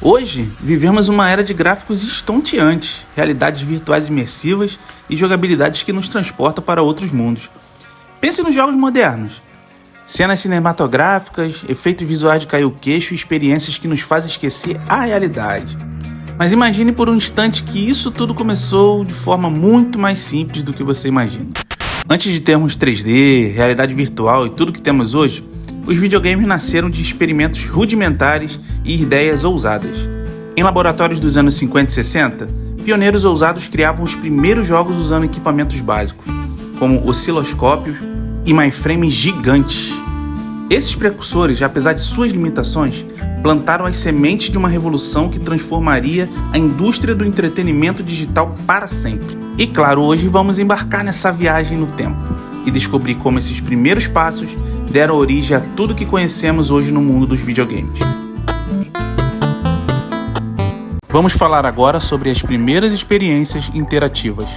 Hoje, vivemos uma era de gráficos estonteantes, realidades virtuais imersivas e jogabilidades que nos transportam para outros mundos. Pense nos jogos modernos. Cenas cinematográficas, efeitos visuais de cair o queixo e experiências que nos fazem esquecer a realidade. Mas imagine por um instante que isso tudo começou de forma muito mais simples do que você imagina. Antes de termos 3D, realidade virtual e tudo que temos hoje, os videogames nasceram de experimentos rudimentares e ideias ousadas. Em laboratórios dos anos 50 e 60, pioneiros ousados criavam os primeiros jogos usando equipamentos básicos, como osciloscópios e mainframes gigantes. Esses precursores, apesar de suas limitações, plantaram as sementes de uma revolução que transformaria a indústria do entretenimento digital para sempre. E claro, hoje vamos embarcar nessa viagem no tempo e descobrir como esses primeiros passos deram origem a tudo que conhecemos hoje no mundo dos videogames. Vamos falar agora sobre as primeiras experiências interativas.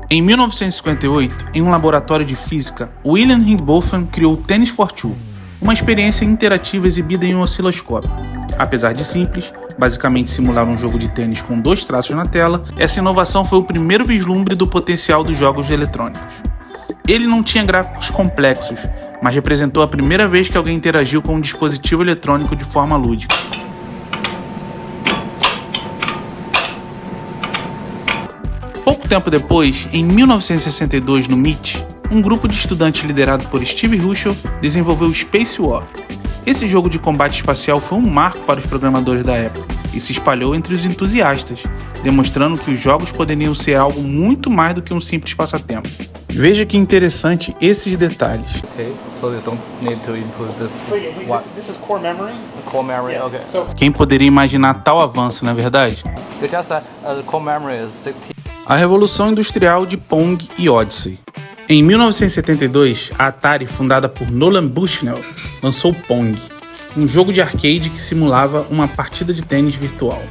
Em 1958, em um laboratório de física, William Ringbotham criou o Tennis for Two, uma experiência interativa exibida em um osciloscópio. Apesar de simples, basicamente simular um jogo de tênis com 2 traços na tela, essa inovação foi o primeiro vislumbre do potencial dos jogos eletrônicos. Ele não tinha gráficos complexos, mas representou a primeira vez que alguém interagiu com um dispositivo eletrônico de forma lúdica. Pouco tempo depois, em 1962, no MIT, um grupo de estudantes liderado por Steve Russell desenvolveu Space War. Esse jogo de combate espacial foi um marco para os programadores da época e se espalhou entre os entusiastas, demonstrando que os jogos poderiam ser algo muito mais do que um simples passatempo. Veja que interessante esses detalhes. Quem poderia imaginar tal avanço, não é verdade? A revolução industrial de Pong e Odyssey. Em 1972, a Atari, fundada por Nolan Bushnell, lançou Pong, um jogo de arcade que simulava uma partida de tênis virtual.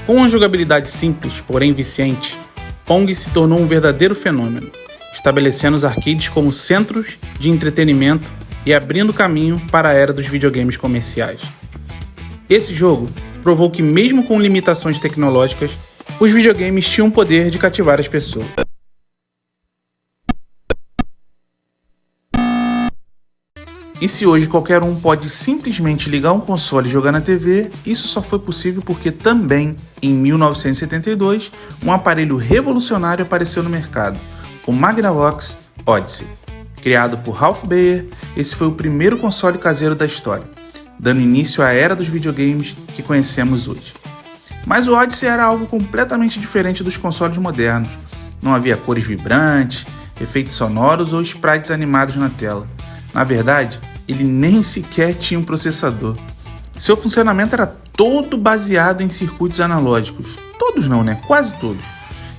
Com uma jogabilidade simples, porém viciante, Pong se tornou um verdadeiro fenômeno, estabelecendo os arcades como centros de entretenimento e abrindo caminho para a era dos videogames comerciais. Esse jogo provou que, mesmo com limitações tecnológicas, os videogames tinham o poder de cativar as pessoas. E se hoje qualquer um pode simplesmente ligar um console e jogar na TV, isso só foi possível porque também, em 1972, um aparelho revolucionário apareceu no mercado, o Magnavox Odyssey. Criado por Ralph Baer, esse foi o primeiro console caseiro da história, dando início à era dos videogames que conhecemos hoje. Mas o Odyssey era algo completamente diferente dos consoles modernos. Não havia cores vibrantes, efeitos sonoros ou sprites animados na tela. Na verdade, ele nem sequer tinha um processador. Seu funcionamento era todo baseado em circuitos analógicos. Todos não, né? Quase todos.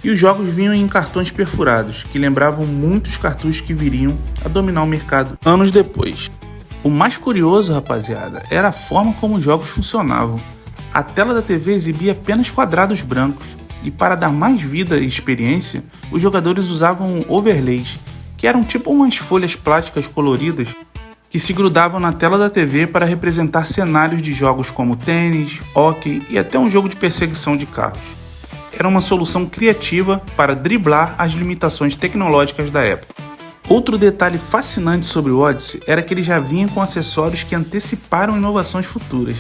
E os jogos vinham em cartões perfurados, que lembravam muitos cartuchos que viriam a dominar o mercado anos depois. O mais curioso, rapaziada, era a forma como os jogos funcionavam. A tela da TV exibia apenas quadrados brancos, e para dar mais vida e experiência, os jogadores usavam overlays, que eram tipo umas folhas plásticas coloridas que se grudavam na tela da TV para representar cenários de jogos como tênis, hóquei e até um jogo de perseguição de carros. Era uma solução criativa para driblar as limitações tecnológicas da época. Outro detalhe fascinante sobre o Odyssey era que ele já vinha com acessórios que anteciparam inovações futuras.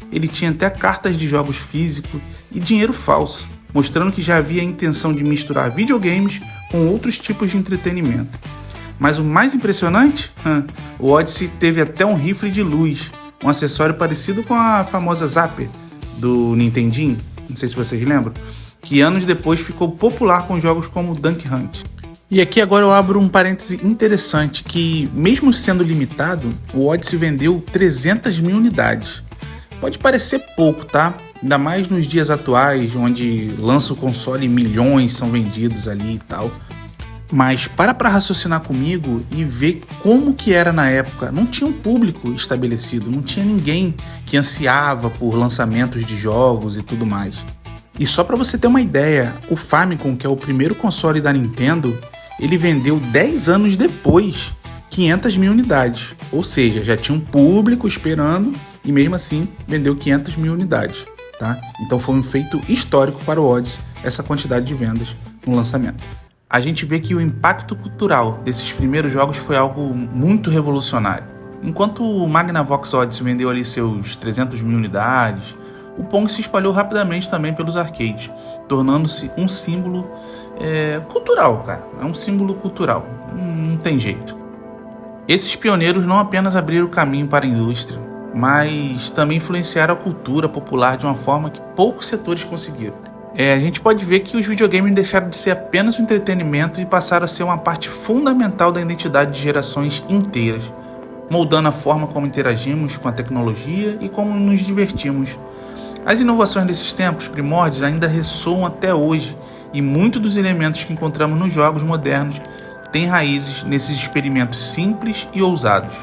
Ele tinha até cartas de jogos físicos e dinheiro falso, mostrando que já havia a intenção de misturar videogames com outros tipos de entretenimento. Mas o mais impressionante? O Odyssey teve até um rifle de luz, um acessório parecido com a famosa Zapper do Nintendinho, não sei se vocês lembram, que anos depois ficou popular com jogos como Duck Hunt. E aqui agora eu abro um parêntese interessante, que mesmo sendo limitado, o Odyssey vendeu 300 mil unidades. Pode parecer pouco, tá? Ainda mais nos dias atuais, onde lança o console e milhões são vendidos ali e tal. Mas para raciocinar comigo e ver como que era na época. Não tinha um público estabelecido, não tinha ninguém que ansiava por lançamentos de jogos e tudo mais. E só para você ter uma ideia, o Famicom, que é o primeiro console da Nintendo, ele vendeu 10 anos depois 500 mil unidades. Ou seja, já tinha um público esperando e mesmo assim vendeu 500 mil unidades. tá? Então foi um feito histórico para o Odyssey essa quantidade de vendas no lançamento. A gente vê que o impacto cultural desses primeiros jogos foi algo muito revolucionário. Enquanto o Magnavox Odyssey vendeu ali seus 300 mil unidades, o Pong se espalhou rapidamente também pelos arcades, tornando-se um símbolo cultural, cara. É um símbolo cultural, não tem jeito. Esses pioneiros não apenas abriram caminho para a indústria, mas também influenciaram a cultura popular de uma forma que poucos setores conseguiram. A gente pode ver que os videogames deixaram de ser apenas um entretenimento e passaram a ser uma parte fundamental da identidade de gerações inteiras, moldando a forma como interagimos com a tecnologia e como nos divertimos. As inovações desses tempos primórdios ainda ressoam até hoje, e muitos dos elementos que encontramos nos jogos modernos têm raízes nesses experimentos simples e ousados.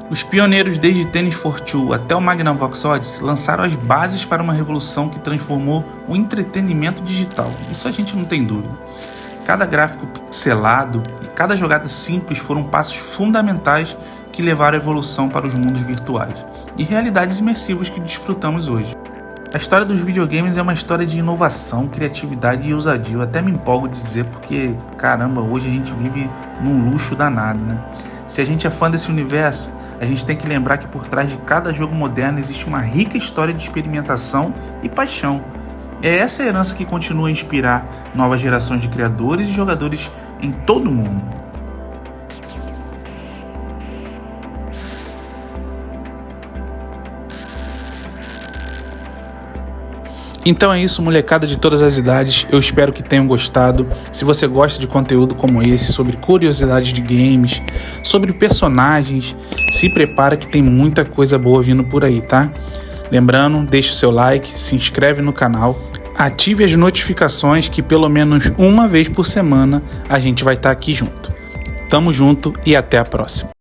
Os pioneiros desde Tennis for Two até o Magnavox Odyssey lançaram as bases para uma revolução que transformou o entretenimento digital, isso a gente não tem dúvida. Cada gráfico pixelado e cada jogada simples foram passos fundamentais que levaram a evolução para os mundos virtuais e realidades imersivas que desfrutamos hoje. A história dos videogames é uma história de inovação, criatividade e ousadia. Eu até me empolgo de dizer porque, caramba, hoje a gente vive num luxo danado, né? Se a gente é fã desse universo, a gente tem que lembrar que por trás de cada jogo moderno existe uma rica história de experimentação e paixão. É essa herança que continua a inspirar novas gerações de criadores e jogadores em todo o mundo. Então é isso, molecada de todas as idades, eu espero que tenham gostado. Se você gosta de conteúdo como esse, sobre curiosidades de games, sobre personagens, se prepara que tem muita coisa boa vindo por aí, tá? Lembrando, deixe o seu like, se inscreve no canal, ative as notificações que pelo menos uma vez por semana a gente vai estar aqui junto. Tamo junto e até a próxima.